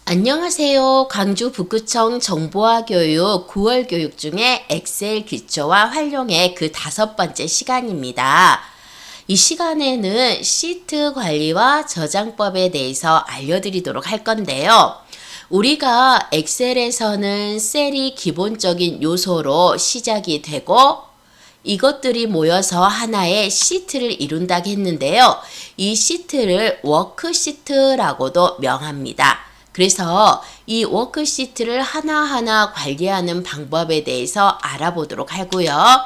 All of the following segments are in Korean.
안녕하세요. 광주 북구청 정보화교육 9월 교육 중에 엑셀 기초와 활용의 그 5번째 시간입니다. 이 시간에는 시트 관리와 저장법에 대해서 알려드리도록 할 건데요. 우리가 엑셀에서는 셀이 기본적인 요소로 시작이 되고 이것들이 모여서 하나의 시트를 이룬다고 했는데요. 이 시트를 워크시트라고도 명합니다. 그래서 이 워크시트를 하나하나 관리하는 방법에 대해서 알아보도록 하고요.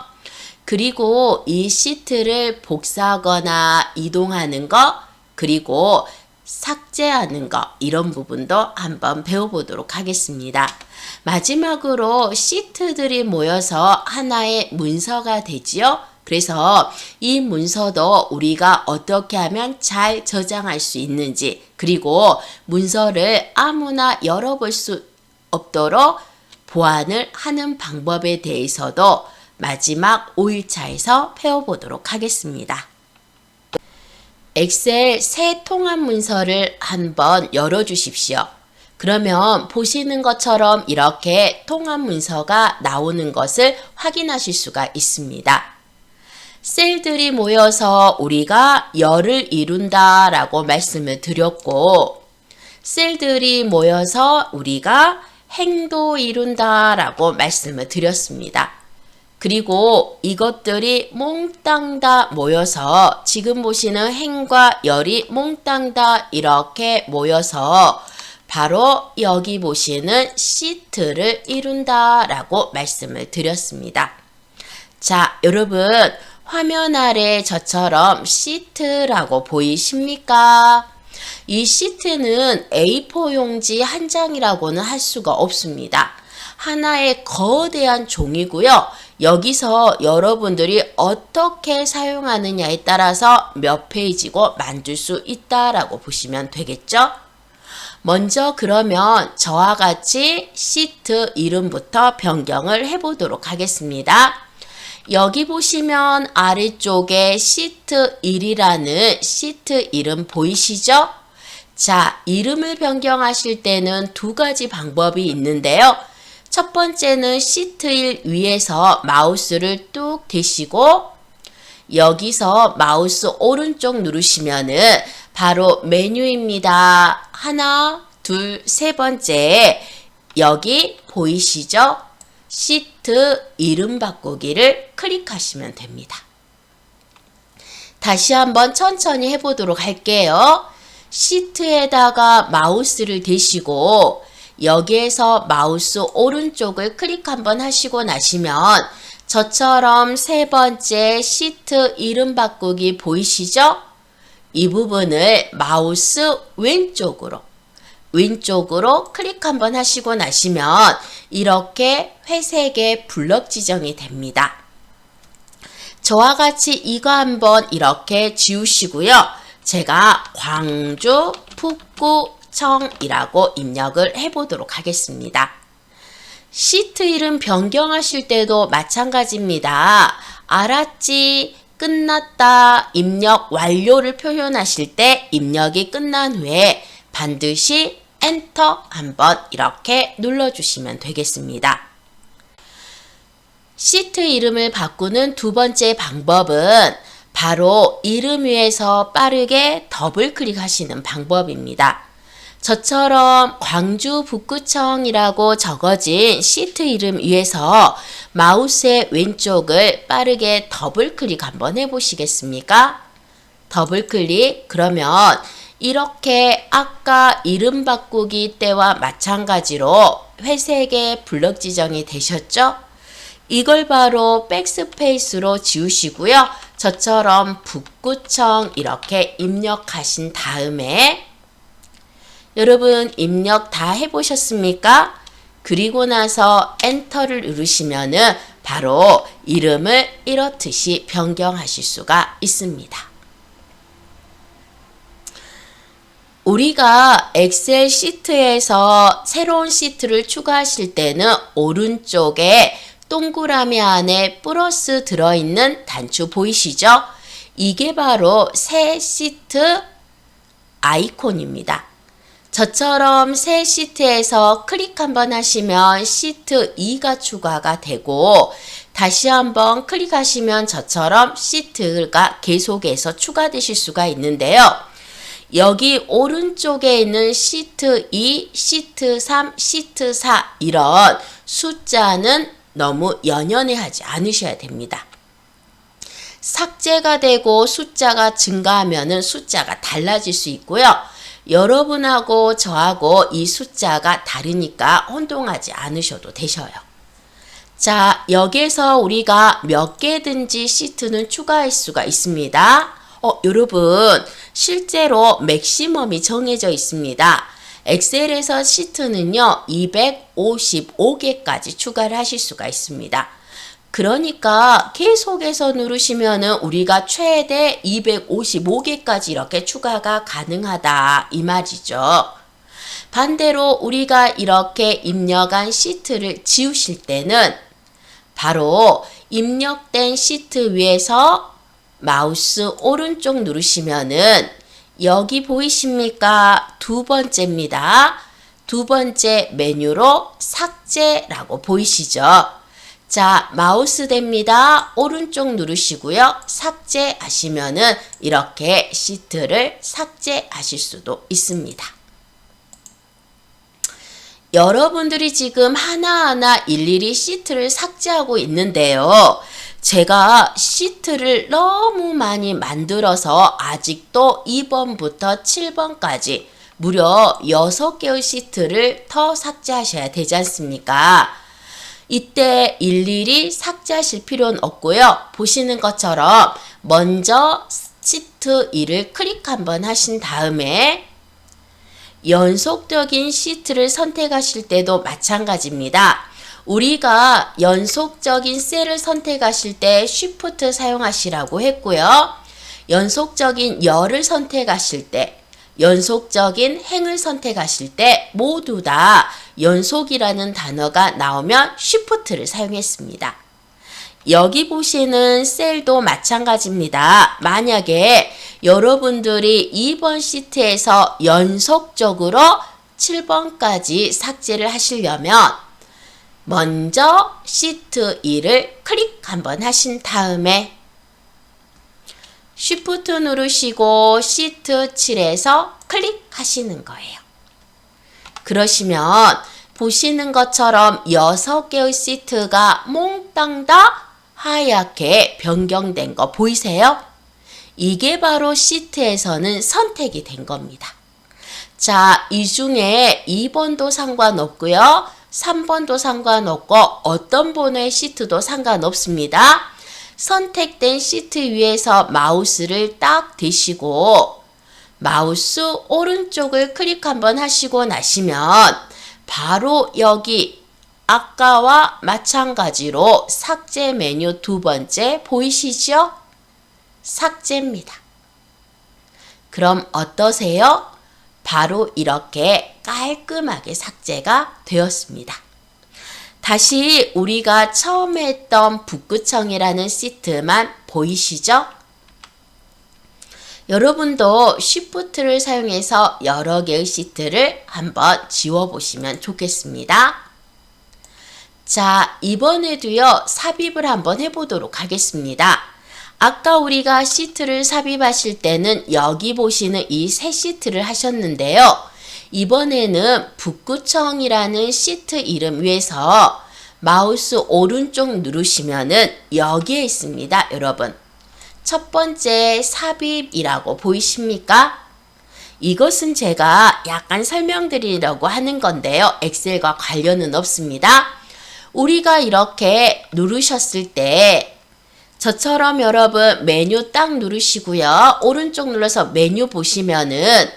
그리고 이 시트를 복사하거나 이동하는 거, 그리고 삭제하는 거, 이런 부분도 한번 배워보도록 하겠습니다. 마지막으로 시트들이 모여서 하나의 문서가 되지요. 그래서 이 문서도 우리가 어떻게 하면 잘 저장할 수 있는지, 그리고 문서를 아무나 열어볼 수 없도록 보완을 하는 방법에 대해서도 마지막 5일차에서 배워보도록 하겠습니다. 엑셀 새 통합 문서를 한번 열어주십시오. 그러면 보시는 것처럼 이렇게 통합 문서가 나오는 것을 확인하실 수가 있습니다. 셀들이 모여서 우리가 열을 이룬다 라고 말씀을 드렸고, 셀들이 모여서 우리가 행도 이룬다 라고 말씀을 드렸습니다. 그리고 이것들이 몽땅 다 모여서 지금 보시는 행과 열이 몽땅 다 이렇게 모여서 바로 여기 보시는 시트를 이룬다 라고 말씀을 드렸습니다. 자, 여러분 화면 아래 저처럼 시트라고 보이십니까? 이 시트는 A4 용지 한 장이라고는 할 수가 없습니다. 하나의 거대한 종이고요. 여기서 여러분들이 어떻게 사용하느냐에 따라서 몇 페이지고 만들 수 있다라고 보시면 되겠죠? 먼저 그러면 저와 같이 시트 이름부터 변경을 해보도록 하겠습니다. 여기 보시면 아래쪽에 시트 1이라는 시트 이름 보이시죠? 자, 이름을 변경하실 때는 두 가지 방법이 있는데요. 첫 번째는 시트 1 위에서 마우스를 뚝 대시고 여기서 마우스 오른쪽 누르시면은 바로 메뉴입니다. 하나, 둘, 세 번째 여기 보이시죠? 시트 이름 바꾸기를 클릭하시면 됩니다. 다시 한번 천천히 해보도록 할게요. 시트에다가 마우스를 대시고 여기에서 마우스 오른쪽을 클릭 한번 하시고 나시면 저처럼 세 번째 시트 이름 바꾸기 보이시죠? 이 부분을 마우스 왼쪽으로 클릭 한번 하시고 나시면 이렇게 회색의 블럭 지정이 됩니다. 저와 같이 이거 한번 이렇게 지우시고요. 제가 광주 북구청이라고 입력을 해보도록 하겠습니다. 시트 이름 변경하실 때도 마찬가지입니다. 알았지? 끝났다. 입력 완료를 표현하실 때 입력이 끝난 후에 반드시 엔터 한번 이렇게 눌러주시면 되겠습니다. 시트 이름을 바꾸는 두 번째 방법은 바로 이름 위에서 빠르게 더블 클릭하시는 방법입니다. 저처럼 광주 북구청이라고 적어진 시트 이름 위에서 마우스의 왼쪽을 빠르게 더블 클릭 한번 해보시겠습니까? 더블 클릭. 그러면 이렇게 아까 이름 바꾸기 때와 마찬가지로 회색의 블럭 지정이 되셨죠? 이걸 바로 백스페이스로 지우시고요. 저처럼 북구청 이렇게 입력하신 다음에 여러분 입력 다 해보셨습니까? 그리고 나서 엔터를 누르시면은 바로 이름을 이렇듯이 변경하실 수가 있습니다. 우리가 엑셀 시트에서 새로운 시트를 추가하실 때는 오른쪽에 동그라미 안에 플러스 들어있는 단추 보이시죠? 이게 바로 새 시트 아이콘입니다. 저처럼 새 시트에서 클릭 한번 하시면 시트 2가 추가가 되고 다시 한번 클릭하시면 저처럼 시트가 계속해서 추가되실 수가 있는데요. 여기 오른쪽에 있는 시트 2, 시트 3, 시트 4 이런 숫자는 너무 연연해하지 않으셔야 됩니다. 삭제가 되고 숫자가 증가하면 숫자가 달라질 수 있고요. 여러분하고 저하고 이 숫자가 다르니까 혼동하지 않으셔도 되셔요. 자, 여기에서 우리가 몇 개든지 시트는 추가할 수가 있습니다. 여러분, 실제로 맥시멈이 정해져 있습니다. 엑셀에서 시트는요, 255개까지 추가를 하실 수가 있습니다. 그러니까 계속해서 누르시면은 우리가 최대 255개까지 이렇게 추가가 가능하다 이 말이죠. 반대로 우리가 이렇게 입력한 시트를 지우실 때는 바로 입력된 시트 위에서 마우스 오른쪽 누르시면은 여기 보이십니까? 두 번째입니다. 두 번째 메뉴로 삭제라고 보이시죠? 자, 마우스 됩니다. 오른쪽 누르시고요. 삭제하시면은 이렇게 시트를 삭제하실 수도 있습니다. 여러분들이 지금 하나하나 일일이 시트를 삭제하고 있는데요. 제가 시트를 너무 많이 만들어서 아직도 2번부터 7번까지 무려 6개의 시트를 더 삭제하셔야 되지 않습니까? 이때 일일이 삭제하실 필요는 없고요. 보시는 것처럼 먼저 시트 2를 클릭 한번 하신 다음에 연속적인 시트를 선택하실 때도 마찬가지입니다. 우리가 연속적인 셀을 선택하실 때 Shift 사용하시라고 했고요. 연속적인 열을 선택하실 때, 연속적인 행을 선택하실 때 모두 다 연속이라는 단어가 나오면 Shift를 사용했습니다. 여기 보시는 셀도 마찬가지입니다. 만약에 여러분들이 2번 시트에서 연속적으로 7번까지 삭제를 하시려면 먼저 시트 2를 클릭 한번 하신 다음에 Shift 누르시고 시트 7에서 클릭하시는 거예요. 그러시면 보시는 것처럼 6개의 시트가 몽땅 다 하얗게 변경된 거 보이세요? 이게 바로 시트에서는 선택이 된 겁니다. 자, 이 중에 2번도 상관없고요. 3번도 상관없고 어떤 번호의 시트도 상관없습니다. 선택된 시트 위에서 마우스를 딱 대시고 마우스 오른쪽을 클릭 한번 하시고 나시면 바로 여기 아까와 마찬가지로 삭제 메뉴 두 번째 보이시죠? 삭제입니다. 그럼 어떠세요? 바로 이렇게 깔끔하게 삭제가 되었습니다. 다시 우리가 처음 했던 북구청이라는 시트만 보이시죠? 여러분도 Shift를 사용해서 여러 개의 시트를 한번 지워보시면 좋겠습니다. 자, 이번에도요, 삽입을 한번 해보도록 하겠습니다. 아까 우리가 시트를 삽입하실 때는 여기 보시는 이 새 시트를 하셨는데요. 이번에는 북구청이라는 시트 이름 위에서 마우스 오른쪽 누르시면은 여기에 있습니다, 여러분. 첫 번째 삽입이라고 보이십니까? 이것은 제가 약간 설명드리려고 하는 건데요. 엑셀과 관련은 없습니다. 우리가 이렇게 누르셨을 때 저처럼 여러분 메뉴 딱 누르시고요. 오른쪽 눌러서 메뉴 보시면은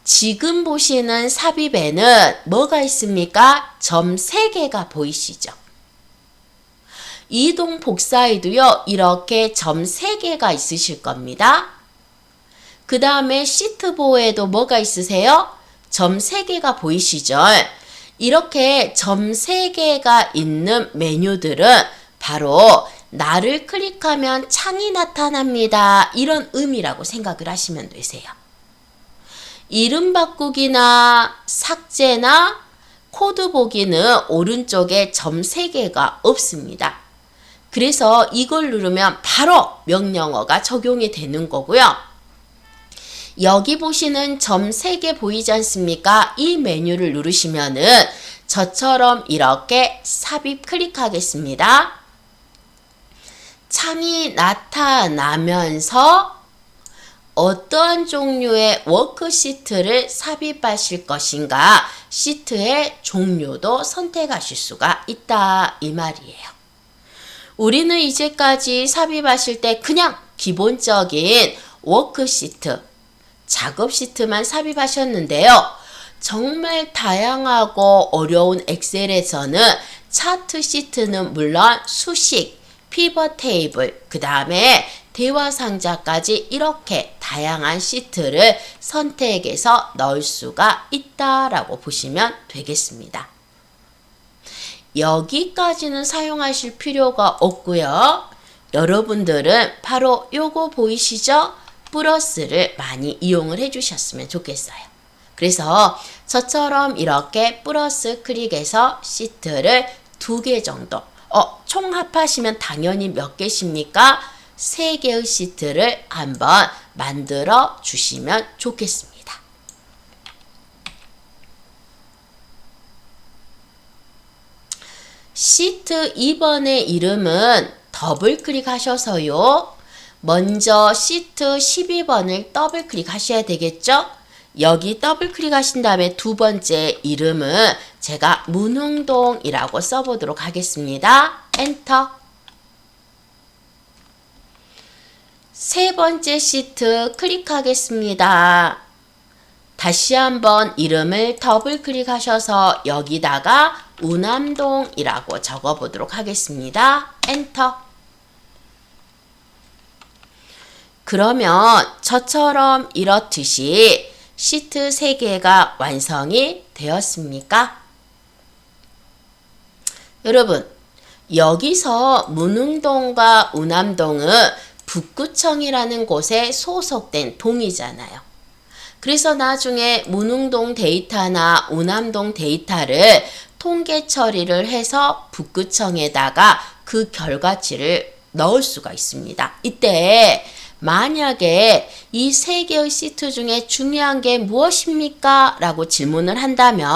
지금 보시는 삽입에는 뭐가 있습니까? 점 3개가 보이시죠? 이동 복사에도요, 이렇게 점 3개가 있으실 겁니다. 그 다음에 시트보에도 뭐가 있으세요? 점 3개가 보이시죠? 이렇게 점 3개가 있는 메뉴들은 바로 나를 클릭하면 창이 나타납니다. 이런 의미라고 생각을 하시면 되세요. 이름 바꾸기나 삭제나 코드 보기는 오른쪽에 점 3개가 없습니다. 그래서 이걸 누르면 바로 명령어가 적용이 되는 거고요. 여기 보시는 점 3개 보이지 않습니까? 이 메뉴를 누르시면은 저처럼 이렇게 삽입 클릭하겠습니다. 창이 나타나면서 어떠한 종류의 워크시트를 삽입하실 것인가 시트의 종류도 선택하실 수가 있다 이 말이에요. 우리는 이제까지 삽입하실 때 그냥 기본적인 워크시트, 작업시트만 삽입하셨는데요. 정말 다양하고 어려운 엑셀에서는 차트 시트는 물론 수식, 피벗 테이블, 그 다음에 대화 상자까지 이렇게 다양한 시트를 선택해서 넣을 수가 있다라고 보시면 되겠습니다. 여기까지는 사용하실 필요가 없고요. 여러분들은 바로 요거 보이시죠? 플러스를 많이 이용을 해주셨으면 좋겠어요. 그래서 저처럼 이렇게 플러스 클릭해서 시트를 2개 정도 총 합하시면 당연히 몇 개십니까? 3개의 시트를 한번 만들어 주시면 좋겠습니다. 시트 2번의 이름은 더블 클릭하셔서요. 먼저 시트 12번을 더블 클릭하셔야 되겠죠? 여기 더블 클릭하신 다음에 두 번째 이름은 제가 문흥동이라고 써보도록 하겠습니다. 엔터. 세 번째 시트 클릭하겠습니다. 다시 한번 이름을 더블 클릭하셔서 여기다가 우남동이라고 적어보도록 하겠습니다. 엔터. 그러면 저처럼 이렇듯이 시트 3개가 완성이 되었습니까? 여러분, 여기서 문흥동과 우남동은 북구청이라는 곳에 소속된 동이잖아요. 그래서 나중에 문흥동 데이터나 우남동 데이터를 통계 처리를 해서 북구청에다가 그 결과치를 넣을 수가 있습니다. 이때 만약에 이 3개의 시트 중에 중요한 게 무엇입니까? 라고 질문을 한다면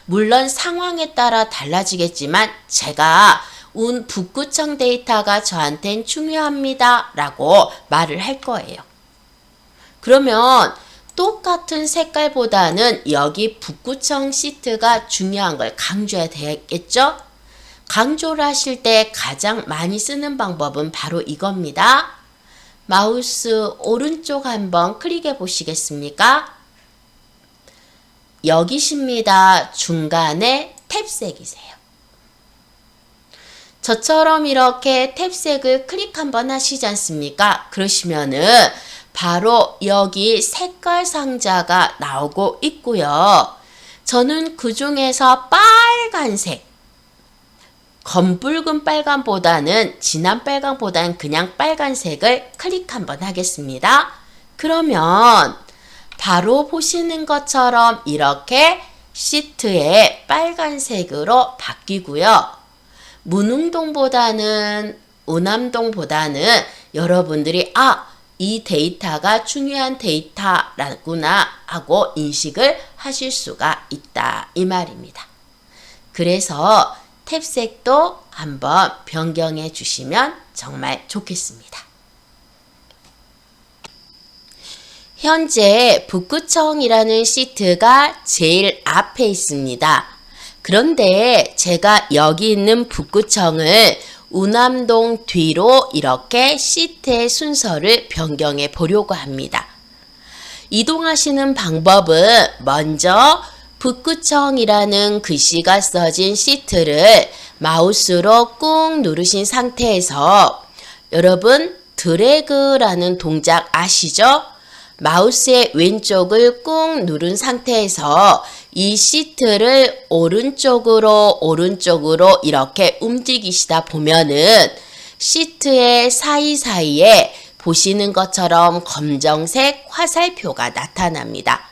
물론 상황에 따라 달라지겠지만 제가 북구청 데이터가 저한텐 중요합니다. 라고 말을 할 거예요. 그러면 똑같은 색깔보다는 여기 북구청 시트가 중요한 걸 강조해야 되겠죠? 강조를 하실 때 가장 많이 쓰는 방법은 바로 이겁니다. 마우스 오른쪽 한번 클릭해 보시겠습니까? 여기십니다. 중간에 탭색이세요. 저처럼 이렇게 탭색을 클릭 한번 하시지 않습니까? 그러시면은 바로 여기 색깔 상자가 나오고 있고요. 저는 그 중에서 빨간색, 검붉은 빨간보다는 진한 빨간보다는 그냥 빨간색을 클릭 한번 하겠습니다. 그러면 바로 보시는 것처럼 이렇게 시트에 빨간색으로 바뀌고요. 문흥동보다는 우남동보다는 여러분들이 이 데이터가 중요한 데이터라구나 하고 인식을 하실 수가 있다 이 말입니다. 그래서 탭색도 한번 변경해 주시면 정말 좋겠습니다. 현재 북구청이라는 시트가 제일 앞에 있습니다. 그런데 제가 여기 있는 북구청을 우남동 뒤로 이렇게 시트의 순서를 변경해 보려고 합니다. 이동하시는 방법은 먼저 북구청이라는 글씨가 써진 시트를 마우스로 꾹 누르신 상태에서 여러분 드래그라는 동작 아시죠? 마우스의 왼쪽을 꾹 누른 상태에서 이 시트를 오른쪽으로 이렇게 움직이시다 보면은 시트의 사이사이에 보시는 것처럼 검정색 화살표가 나타납니다.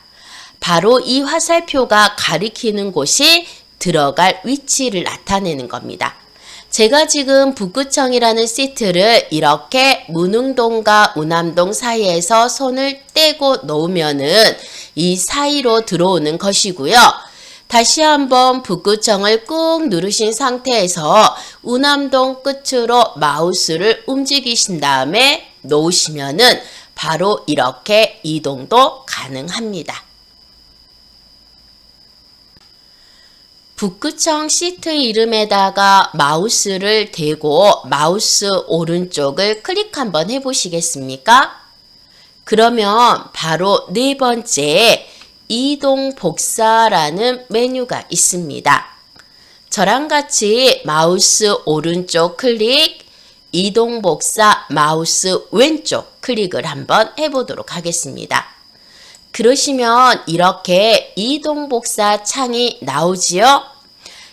바로 이 화살표가 가리키는 곳이 들어갈 위치를 나타내는 겁니다. 제가 지금 북구청이라는 시트를 이렇게 문흥동과 우남동 사이에서 손을 떼고 놓으면은 이 사이로 들어오는 것이고요. 다시 한번 북구청을 꾹 누르신 상태에서 우남동 끝으로 마우스를 움직이신 다음에 놓으시면은 바로 이렇게 이동도 가능합니다. 북구청 시트 이름에다가 마우스를 대고 마우스 오른쪽을 클릭 한번 해보시겠습니까? 그러면 바로 네 번째 이동 복사라는 메뉴가 있습니다. 저랑 같이 마우스 오른쪽 클릭, 이동 복사 마우스 왼쪽 클릭을 한번 해보도록 하겠습니다. 그러시면 이렇게 이동 복사 창이 나오지요.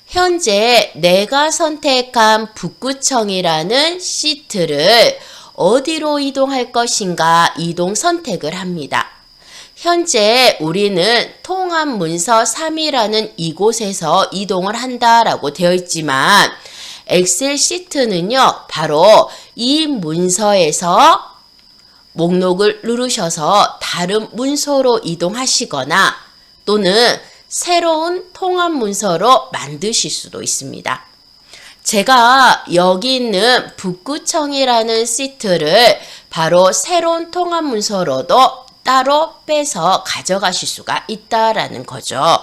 현재 내가 선택한 북구청이라는 시트를 어디로 이동할 것인가 이동 선택을 합니다. 현재 우리는 통합문서 3이라는 이곳에서 이동을 한다라고 되어 있지만 엑셀 시트는요, 바로 이 문서에서 목록을 누르셔서 다른 문서로 이동하시거나 또는 새로운 통합 문서로 만드실 수도 있습니다. 제가 여기 있는 북구청이라는 시트를 바로 새로운 통합 문서로도 따로 빼서 가져가실 수가 있다라는 거죠.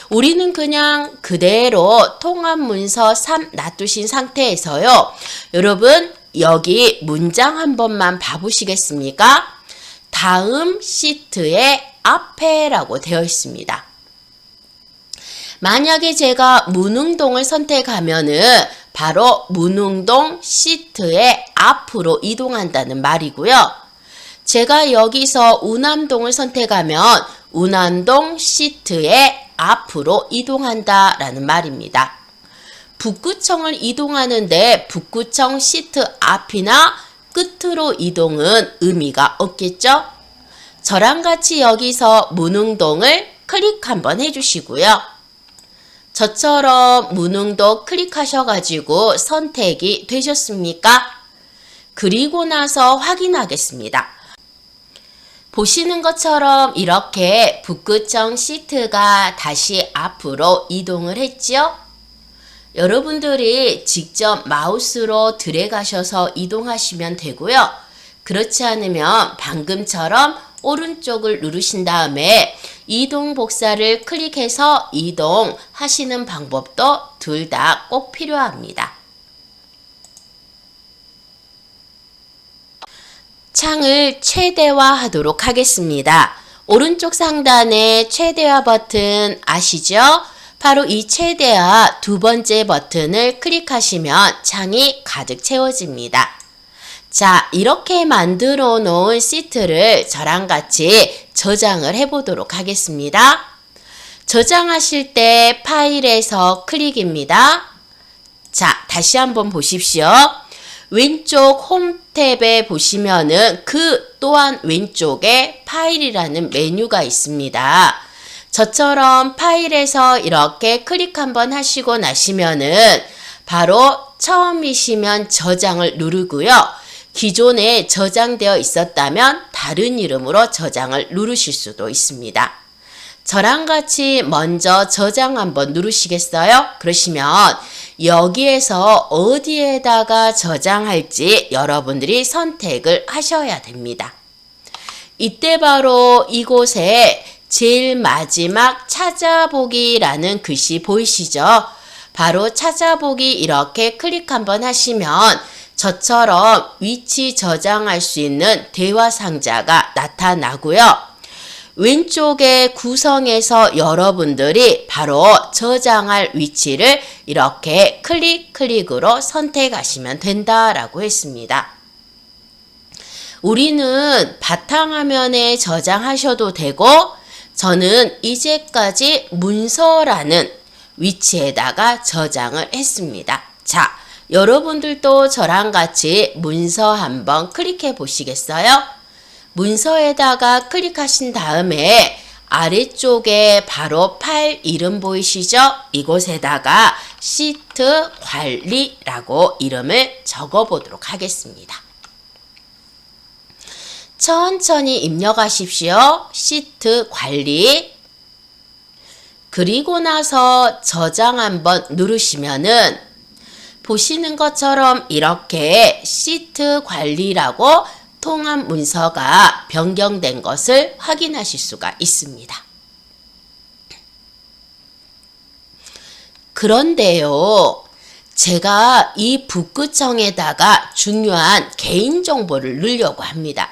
우리는 그냥 그대로 통합 문서 3 놔두신 상태에서요. 여러분 여기 문장 한 번만 봐보시겠습니까? 다음 시트의 앞에라고 되어 있습니다. 만약에 제가 문흥동을 선택하면은 바로 문흥동 시트의 앞으로 이동한다는 말이고요. 제가 여기서 우남동을 선택하면 우남동 시트의 앞으로 이동한다라는 말입니다. 북구청을 이동하는데 북구청 시트 앞이나 끝으로 이동은 의미가 없겠죠? 저랑 같이 여기서 문흥동을 클릭 한번 해주시고요. 저처럼 문흥동 클릭하셔가지고 선택이 되셨습니까? 그리고 나서 확인하겠습니다. 보시는 것처럼 이렇게 북구청 시트가 다시 앞으로 이동을 했죠? 여러분들이 직접 마우스로 드래그하셔서 이동하시면 되고요. 그렇지 않으면 방금처럼 오른쪽을 누르신 다음에 이동 복사를 클릭해서 이동하시는 방법도 둘 다 꼭 필요합니다. 창을 최대화하도록 하겠습니다. 오른쪽 상단에 최대화 버튼 아시죠? 바로 이 최대화 두 번째 버튼을 클릭하시면 창이 가득 채워집니다. 자, 이렇게 만들어 놓은 시트를 저랑 같이 저장을 해보도록 하겠습니다. 저장하실 때 파일에서 클릭입니다. 자, 다시 한번 보십시오. 왼쪽 홈 탭에 보시면은 그 또한 왼쪽에 파일이라는 메뉴가 있습니다. 저처럼 파일에서 이렇게 클릭 한번 하시고 나시면은 바로 처음이시면 저장을 누르고요. 기존에 저장되어 있었다면 다른 이름으로 저장을 누르실 수도 있습니다. 저랑 같이 먼저 저장 한번 누르시겠어요? 그러시면 여기에서 어디에다가 저장할지 여러분들이 선택을 하셔야 됩니다. 이때 바로 이곳에 제일 마지막 찾아보기라는 글씨 보이시죠? 바로 찾아보기 이렇게 클릭 한번 하시면 저처럼 위치 저장할 수 있는 대화 상자가 나타나고요. 왼쪽의 구성에서 여러분들이 바로 저장할 위치를 이렇게 클릭으로 선택하시면 된다라고 했습니다. 우리는 바탕화면에 저장하셔도 되고 저는 이제까지 문서라는 위치에다가 저장을 했습니다. 자, 여러분들도 저랑 같이 문서 한번 클릭해 보시겠어요? 문서에다가 클릭하신 다음에 아래쪽에 바로 파일 이름 보이시죠? 이곳에다가 시트 관리라고 이름을 적어 보도록 하겠습니다. 천천히 입력하십시오. 시트 관리. 그리고 나서 저장 한번 누르시면은 보시는 것처럼 이렇게 시트 관리라고 통합 문서가 변경된 것을 확인하실 수가 있습니다. 그런데요, 제가 이 북구청에다가 중요한 개인정보를 넣으려고 합니다.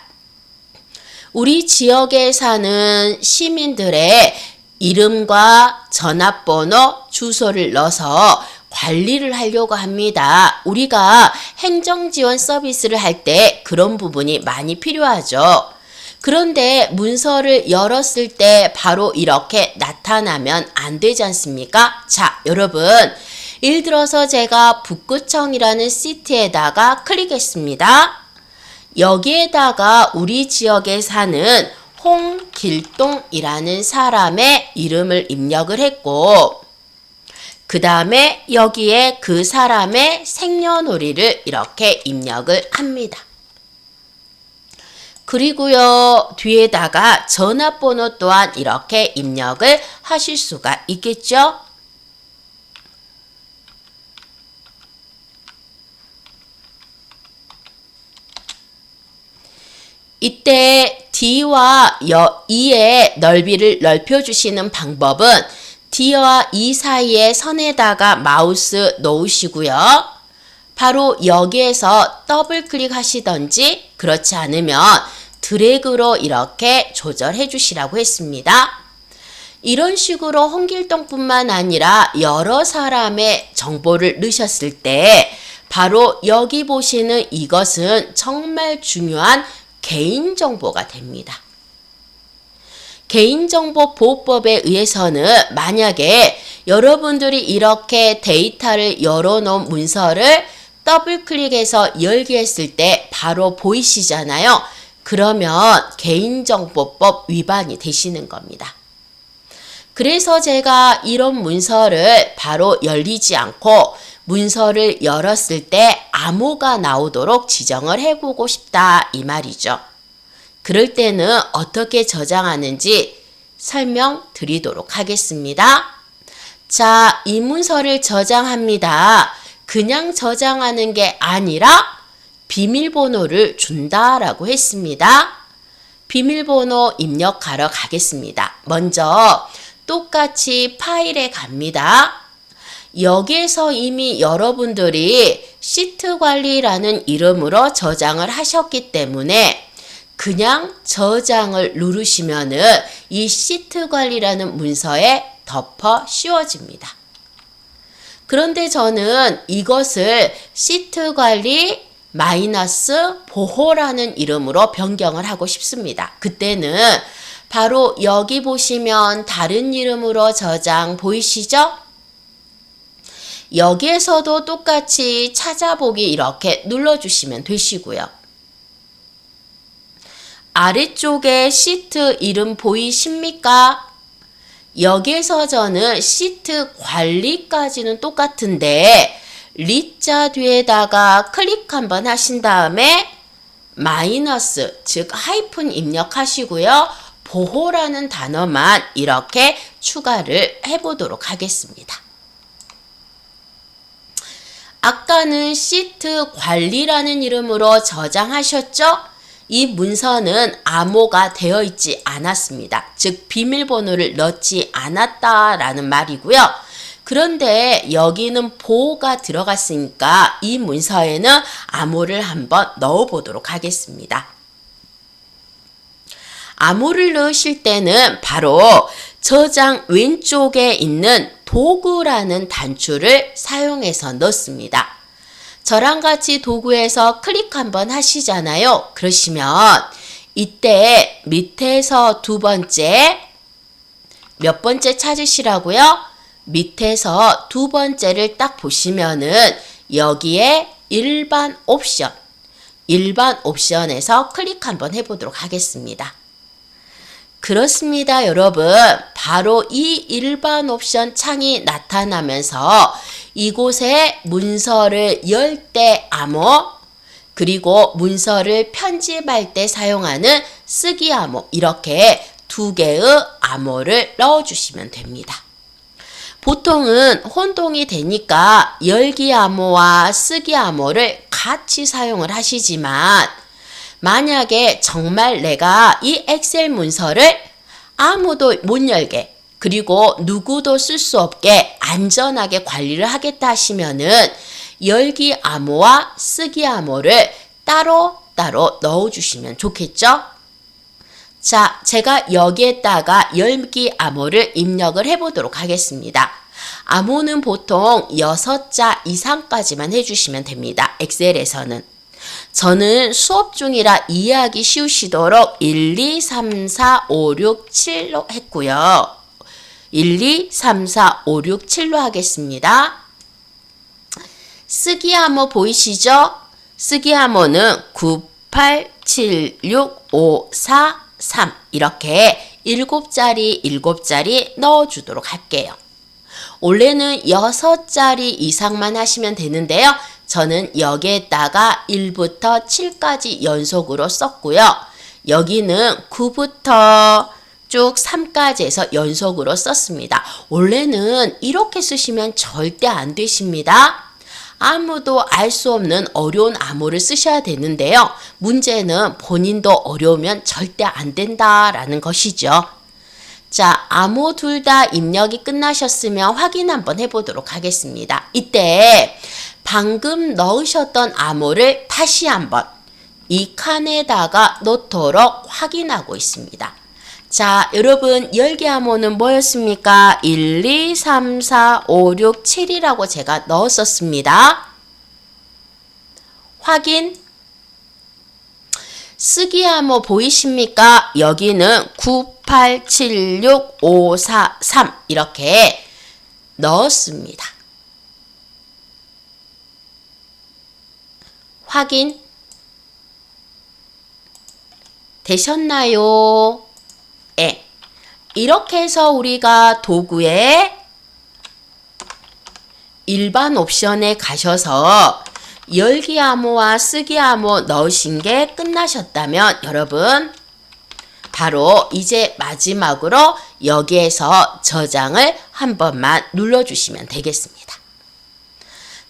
우리 지역에 사는 시민들의 이름과 전화번호, 주소를 넣어서 관리를 하려고 합니다. 우리가 행정지원 서비스를 할 때 그런 부분이 많이 필요하죠. 그런데 문서를 열었을 때 바로 이렇게 나타나면 안 되지 않습니까? 자, 여러분, 예를 들어서 제가 북구청이라는 시트에다가 클릭했습니다. 여기에다가 우리 지역에 사는 홍길동이라는 사람의 이름을 입력을 했고, 그 다음에 여기에 그 사람의 생년월일을 이렇게 입력을 합니다. 그리고요, 뒤에다가 전화번호 또한 이렇게 입력을 하실 수가 있겠죠? 이때 D와 E의 넓이를 넓혀주시는 방법은 D와 E 사이의 선에다가 마우스 놓으시고요. 바로 여기에서 더블 클릭하시던지 그렇지 않으면 드래그로 이렇게 조절해 주시라고 했습니다. 이런 식으로 홍길동뿐만 아니라 여러 사람의 정보를 넣으셨을 때 바로 여기 보시는 이것은 정말 중요한 개인정보가 됩니다. 개인정보보호법에 의해서는 만약에 여러분들이 이렇게 데이터를 열어놓은 문서를 더블클릭해서 열기 했을 때 바로 보이시잖아요. 그러면 개인정보법 위반이 되시는 겁니다. 그래서 제가 이런 문서를 바로 열리지 않고 문서를 열었을 때 암호가 나오도록 지정을 해보고 싶다 이 말이죠. 그럴 때는 어떻게 저장하는지 설명드리도록 하겠습니다. 자, 이 문서를 저장합니다. 그냥 저장하는 게 아니라 비밀번호를 준다라고 했습니다. 비밀번호 입력하러 가겠습니다. 먼저 똑같이 파일에 갑니다. 여기에서 이미 여러분들이 시트 관리라는 이름으로 저장을 하셨기 때문에 그냥 저장을 누르시면은 이 시트 관리라는 문서에 덮어 씌워집니다. 그런데 저는 이것을 시트 관리 마이너스 보호라는 이름으로 변경을 하고 싶습니다. 그때는 바로 여기 보시면 다른 이름으로 저장 보이시죠? 여기에서도 똑같이 찾아보기 이렇게 눌러주시면 되시고요. 아래쪽에 시트 이름 보이십니까? 여기에서 저는 시트 관리까지는 똑같은데 리자 뒤에다가 클릭 한번 하신 다음에 마이너스 즉 하이픈 입력하시고요. 보호라는 단어만 이렇게 추가를 해보도록 하겠습니다. 아까는 시트 관리라는 이름으로 저장하셨죠? 이 문서는 암호가 되어 있지 않았습니다. 즉 비밀번호를 넣지 않았다라는 말이고요. 그런데 여기는 보호가 들어갔으니까 이 문서에는 암호를 한번 넣어 보도록 하겠습니다. 암호를 넣으실 때는 바로 저장 왼쪽에 있는 도구라는 단추를 사용해서 넣습니다. 저랑 같이 도구에서 클릭 한번 하시잖아요. 그러시면 이때 밑에서 두 번째 몇 번째 찾으시라고요? 밑에서 두 번째를 딱 보시면은 여기에 일반 옵션에서 클릭 한번 해보도록 하겠습니다. 그렇습니다, 여러분. 바로 이 일반 옵션 창이 나타나면서 이곳에 문서를 열 때 암호, 그리고 문서를 편집할 때 사용하는 쓰기 암호, 이렇게 두 개의 암호를 넣어주시면 됩니다. 보통은 혼동이 되니까 열기 암호와 쓰기 암호를 같이 사용을 하시지만 만약에 정말 내가 이 엑셀 문서를 아무도 못 열게, 그리고 누구도 쓸 수 없게 안전하게 관리를 하겠다 하시면은 열기 암호와 쓰기 암호를 따로 넣어주시면 좋겠죠? 자, 제가 여기에다가 열기 암호를 입력을 해보도록 하겠습니다. 암호는 보통 6자 이상까지만 해주시면 됩니다. 엑셀에서는. 저는 수업 중이라 이해하기 쉬우시도록 1, 2, 3, 4, 5, 6, 7로 했고요. 1, 2, 3, 4, 5, 6, 7로 하겠습니다. 쓰기 암호 보이시죠? 쓰기 암호는 9, 8, 7, 6, 5, 4, 3 이렇게 7자리 넣어주도록 할게요. 원래는 6자리 이상만 하시면 되는데요. 저는 여기에다가 1부터 7까지 연속으로 썼고요. 여기는 9부터 쭉 3까지 해서 연속으로 썼습니다. 원래는 이렇게 쓰시면 절대 안 되십니다. 아무도 알 수 없는 어려운 암호를 쓰셔야 되는데요. 문제는 본인도 어려우면 절대 안 된다라는 것이죠. 자, 암호 둘 다 입력이 끝나셨으면 확인 한번 해보도록 하겠습니다. 이때 방금 넣으셨던 암호를 다시 한번 이 칸에다가 놓도록 확인하고 있습니다. 자, 여러분 열기 암호는 뭐였습니까? 1, 2, 3, 4, 5, 6, 7이라고 제가 넣었었습니다. 확인. 쓰기 암호 보이십니까? 여기는 9, 8, 7, 6, 5, 4, 3 이렇게 넣었습니다. 확인. 되셨나요? 예. 이렇게 해서 우리가 도구에 일반 옵션에 가셔서 열기 암호와 쓰기 암호 넣으신 게 끝나셨다면 여러분 바로 이제 마지막으로 여기에서 저장을 한 번만 눌러주시면 되겠습니다.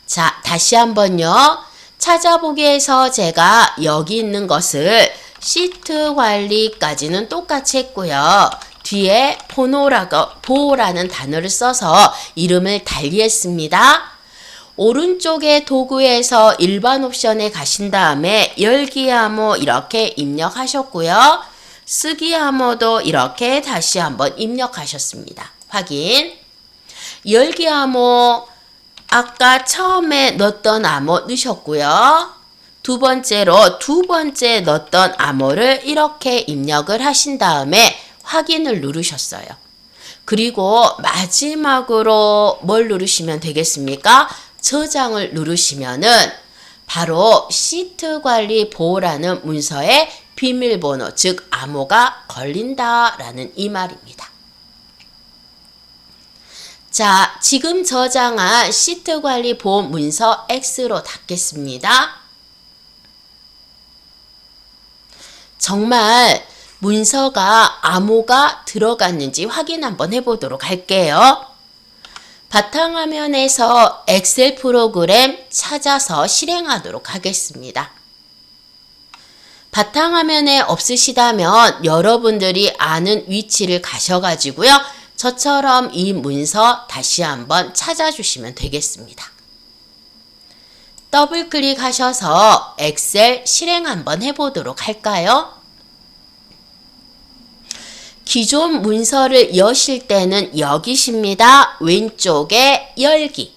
자, 다시 한번요. 찾아보기에서 제가 여기 있는 것을 시트 관리까지는 똑같이 했고요. 뒤에 보호라는 단어를 써서 이름을 달리했습니다. 오른쪽에 도구에서 일반 옵션에 가신 다음에 열기 암호 이렇게 입력하셨고요. 쓰기 암호도 이렇게 다시 한번 입력하셨습니다. 확인. 열기 암호 아까 처음에 넣었던 암호 넣으셨고요. 두 번째로 두 번째 넣었던 암호를 이렇게 입력을 하신 다음에 확인을 누르셨어요. 그리고 마지막으로 뭘 누르시면 되겠습니까? 저장을 누르시면은 바로 시트 관리 보호라는 문서에 비밀번호, 즉 암호가 걸린다라는 이 말입니다. 자, 지금 저장한 시트 관리 보호 문서 X로 닫겠습니다. 정말 문서가 암호가 들어갔는지 확인 한번 해보도록 할게요. 바탕화면에서 엑셀 프로그램 찾아서 실행하도록 하겠습니다. 바탕화면에 없으시다면 여러분들이 아는 위치를 가셔가지고요. 저처럼 이 문서 다시 한번 찾아주시면 되겠습니다. 더블 클릭하셔서 엑셀 실행 한번 해보도록 할까요? 기존 문서를 여실 때는 여기십니다. 왼쪽에 열기.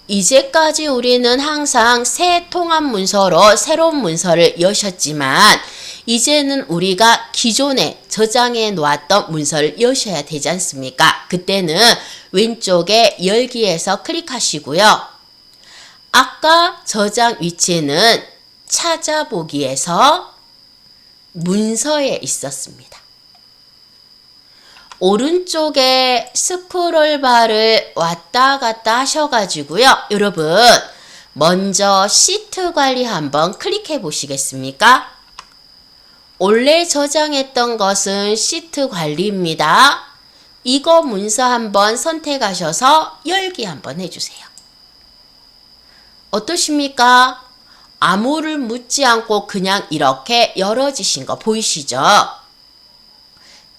이제까지 우리는 항상 새 통합 문서로 새로운 문서를 여셨지만 이제는 우리가 기존에 저장해 놓았던 문서를 여셔야 되지 않습니까? 그때는 왼쪽에 열기에서 클릭하시고요. 아까 저장 위치는 찾아보기에서 문서에 있었습니다. 오른쪽에 스크롤 바를 왔다 갔다 하셔가지고요. 여러분, 먼저 시트 관리 한번 클릭해 보시겠습니까? 원래 저장했던 것은 시트 관리입니다. 이거 문서 한번 선택하셔서 열기 한번 해주세요. 어떠십니까? 아무를 묻지 않고 그냥 이렇게 열어지신 거 보이시죠?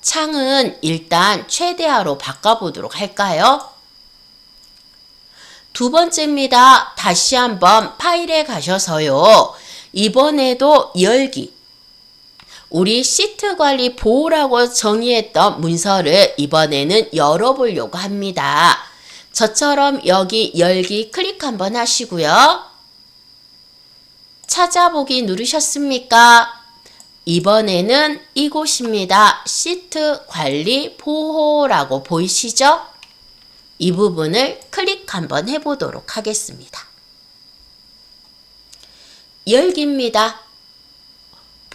창은 일단 최대화로 바꿔보도록 할까요? 두 번째입니다. 다시 한번 파일에 가셔서요. 이번에도 열기. 우리 시트 관리 보호라고 정의했던 문서를 이번에는 열어보려고 합니다. 저처럼 여기 열기 클릭 한번 하시고요. 찾아보기 누르셨습니까? 이번에는 이곳입니다. 시트 관리 보호라고 보이시죠? 이 부분을 클릭 한번 해보도록 하겠습니다. 열기입니다.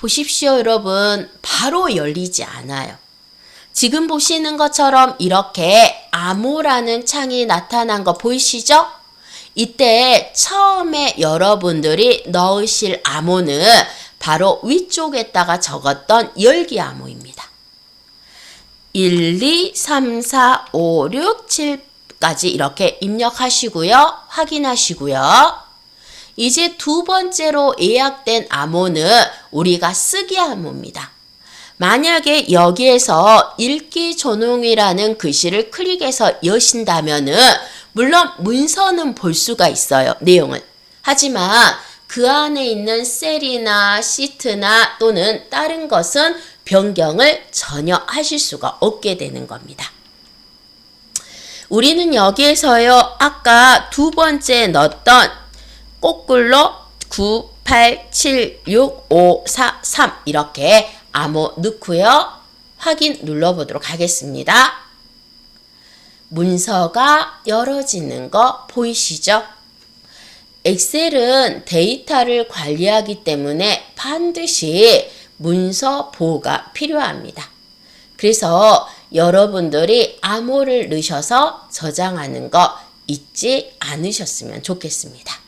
보십시오, 여러분. 바로 열리지 않아요. 지금 보시는 것처럼 이렇게 암호라는 창이 나타난 거 보이시죠? 이때 처음에 여러분들이 넣으실 암호는 바로 위쪽에다가 적었던 열기 암호입니다. 1, 2, 3, 4, 5, 6, 7까지 이렇게 입력하시고요. 확인하시고요. 이제 두 번째로 예약된 암호는 우리가 쓰기 암호입니다. 만약에 여기에서 읽기 전용이라는 글씨를 클릭해서 여신다면은 물론 문서는 볼 수가 있어요. 내용을. 하지만 그 안에 있는 셀이나 시트나 또는 다른 것은 변경을 전혀 하실 수가 없게 되는 겁니다. 우리는 여기에서요. 아까 두 번째 넣었던 거꾸로 9, 8, 7, 6, 5, 4, 3 이렇게 암호 넣고요. 확인 눌러보도록 하겠습니다. 문서가 열어지는 거 보이시죠? 엑셀은 데이터를 관리하기 때문에 반드시 문서 보호가 필요합니다. 그래서 여러분들이 암호를 넣으셔서 저장하는 거 잊지 않으셨으면 좋겠습니다.